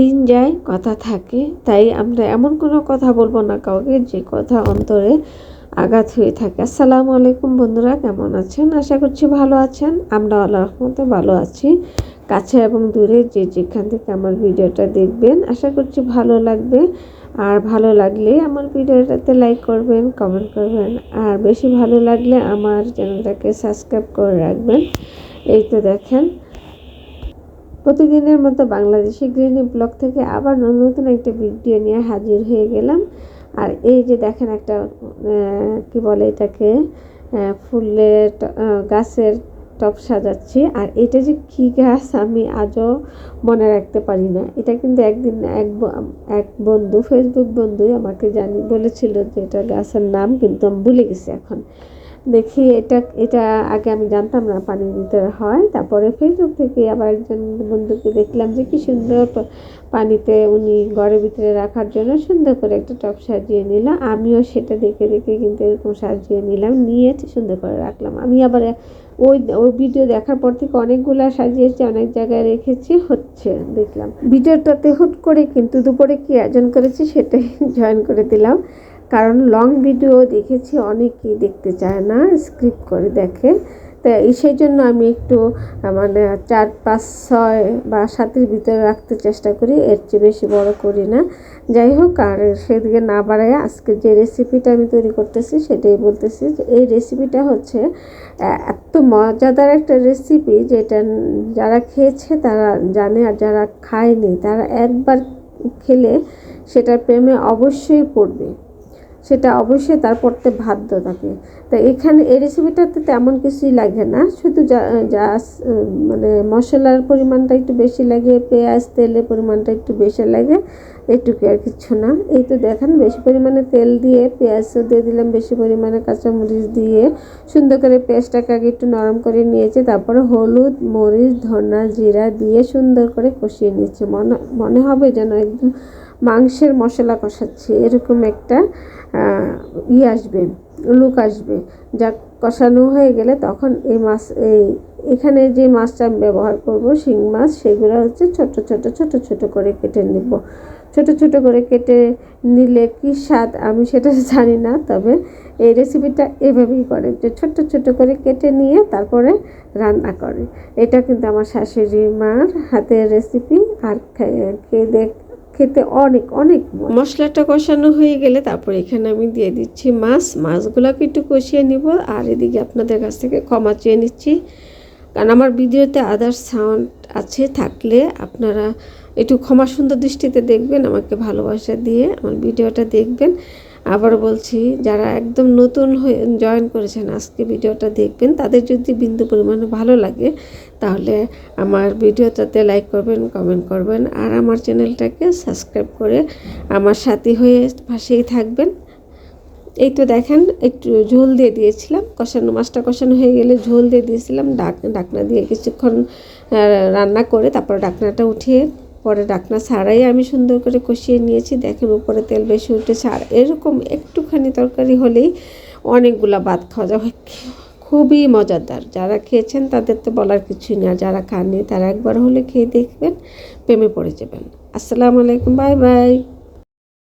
দিন যায় কথা থাকে, তাই আমরা এমন কোনো কথা বলবো না কাউকে যে কথা অন্তরে আঘাত হয়ে থাকে। আসসালামু আলাইকুম বন্ধুরা, কেমন আছেন? আশা করছি ভালো আছেন। আমরা আল্লাহর রহমতে ভালো আছি। কাছে এবং দূরে যে যেখান থেকে আমার ভিডিওটা দেখবেন, আশা করছি ভালো লাগবে। আর ভালো লাগলে আমার ভিডিওটাতে লাইক করবেন, কমেন্ট করবেন, আর বেশি ভালো লাগলে আমার চ্যানেলটাকে সাবস্ক্রাইব করে রাখবেন। এই তো দেখেন, প্রতিদিনের মতো বাংলাদেশি গৃহিণী ব্লগ থেকে আবার নতুন একটা ভিডিও নিয়ে হাজির হয়ে গেলাম। আর এই যে দেখেন একটা কি বলে এটাকে, ফুলের গাছের টব সাজাচ্ছি। আর এটা যে কী গাছ আমি আজও মনে রাখতে পারি না। এটা কিন্তু একদিন এক বন্ধু, ফেসবুক বন্ধুই আমাকে বলেছিল যে এটা গাছের নাম, কিন্তু আমি ভুলে গেছি এখন। দেখি এটা আগে আমি জানতাম না পানির ভিতরে হয়। তারপরে ফেসবুক থেকে আবার একজন বন্ধুকে দেখলাম যে কি সুন্দর পানিতে উনি ঘরের ভিতরে রাখার জন্য সুন্দর করে একটা টব সাজিয়ে নিল। আমিও সেটা দেখে দেখে কিন্তু এরকম সাজিয়ে নিলাম, নিয়ে সুন্দর করে রাখলাম। আমি আবার ওই ভিডিও দেখার পর থেকে অনেকগুলা সাজিয়েছি, অনেক জায়গায় রেখেছি, হচ্ছে দেখলাম। ভিডিওটাতে হুট করে কিন্তু দুপুরে কি আয়োজন করেছি সেটাই জয়েন করে দিলাম। কারণ লং ভিডিও দেখেছি অনেকেই দেখতে চায় না, স্ক্রিপ্ট করে দেখে। তাই সেই জন্য আমি একটু মানে 4, 5, 6 বা 7-এর ভিতরে রাখতে চেষ্টা করি, এর চেয়ে বেশি বড় করি না। যাই হোক, আর সেদিকে না বাড়ায় আজকে যে রেসিপিটা আমি তৈরি করতেছি সেটাই বলতেছি। যে এই রেসিপিটা হচ্ছে এত মজাদার একটা রেসিপি, যেটা যারা খেয়েছে তারা জানে, আর যারা খায়নি তারা একবার খেলে সেটার প্রেমে অবশ্যই পড়বে, সেটা অবশ্যই তার পড়তে বাধ্য থাকে। তো এখানে এই রেসিপিটাতে তেমন কিছুই লাগে না, শুধু যা মানে মশলার পরিমাণটা একটু বেশি লাগে, পেঁয়াজ তেলের পরিমাণটা একটু বেশি লাগে, এইটুকু আর কিছু না। এই তো দেখেন, বেশি পরিমাণে তেল দিয়ে পেঁয়াজও দিয়ে দিলাম, বেশি পরিমাণে কাঁচামরিচ দিয়ে সুন্দর করে পেঁয়াজটাকে আগে একটু নরম করে নিয়েছে। তারপরে হলুদ, মরিচ, ধনা, জিরা দিয়ে সুন্দর করে কষিয়ে নিয়েছে। মনে হবে যেন একদম মাংসের মশলা কষাচ্ছে, এরকম একটা আসবে, লুক আসবে। যা কষানো হয়ে গেলে তখন এই মাছ, এখানে যে মাছটা আমি ব্যবহার করব শিং মাছ, সেগুলো হচ্ছে ছোট ছোট ছোট ছোট করে কেটে নেব। ছোট ছোট করে কেটে নিলে কি স্বাদ আমি সেটা জানি না, তবে এই রেসিপিটা এভাবেই করে, যে ছোট ছোট করে কেটে নিয়ে তারপরে রান্না করে। এটা কিন্তু আমার শাশুড়ি মার হাতের রেসিপি। আর খেতে অনেক অনেক মশলাটা কষানো হয়ে গেলে তারপর এখানে আমি দিয়ে দিচ্ছি মাছগুলোকে একটু কষিয়ে নিব। আর এদিকে আপনাদের কাছ থেকে ক্ষমা চেয়ে নিচ্ছি, কারণ আমার ভিডিওতে আদার্স সাউন্ড আছে, থাকলে আপনারা একটু ক্ষমা সুন্দর দৃষ্টিতে দেখবেন, আমাকে ভালোবাসা দিয়ে আমার ভিডিওটা দেখবেন। আবার বলছি, যারা একদম নতুন হয়ে জয়েন করেছেন আজকে ভিডিওটা দেখবেন, তাদের যদি বিন্দু পরিমাণে ভালো লাগে তাহলে আমার ভিডিওটাতে লাইক করবেন, কমেন্ট করবেন, আর আমার চ্যানেলটাকে সাবস্ক্রাইব করে আমার সাথী হয়ে পাশেই থাকবেন। এই তো দেখেন, একটু ঝোল দিয়ে দিয়েছিলাম, মাছটা কষানো হয়ে গেলে ঝোল দিয়ে দিয়েছিলাম। ঢাকনা দিয়ে কিছুক্ষণ রান্না করে তারপর ঢাকনাটা উঠিয়ে পরে ঢাকনা ছাড়াই আমি সুন্দর করে কষিয়ে নিয়েছি। দেখেন উপরে তেল বেশি উঠেছে। আর এরকম একটুখানি তরকারি হলেই অনেকগুলা ভাত খাওয়া যাবে, খুবই মজাদার। যারা খেয়েছেন তাদের তো বলার কিছুই না, যারা খাননি তারা একবার হলে খেয়ে দেখবেন, প্রেমে পড়ে যাবেন। আসসালামু আলাইকুম, বাই বাই।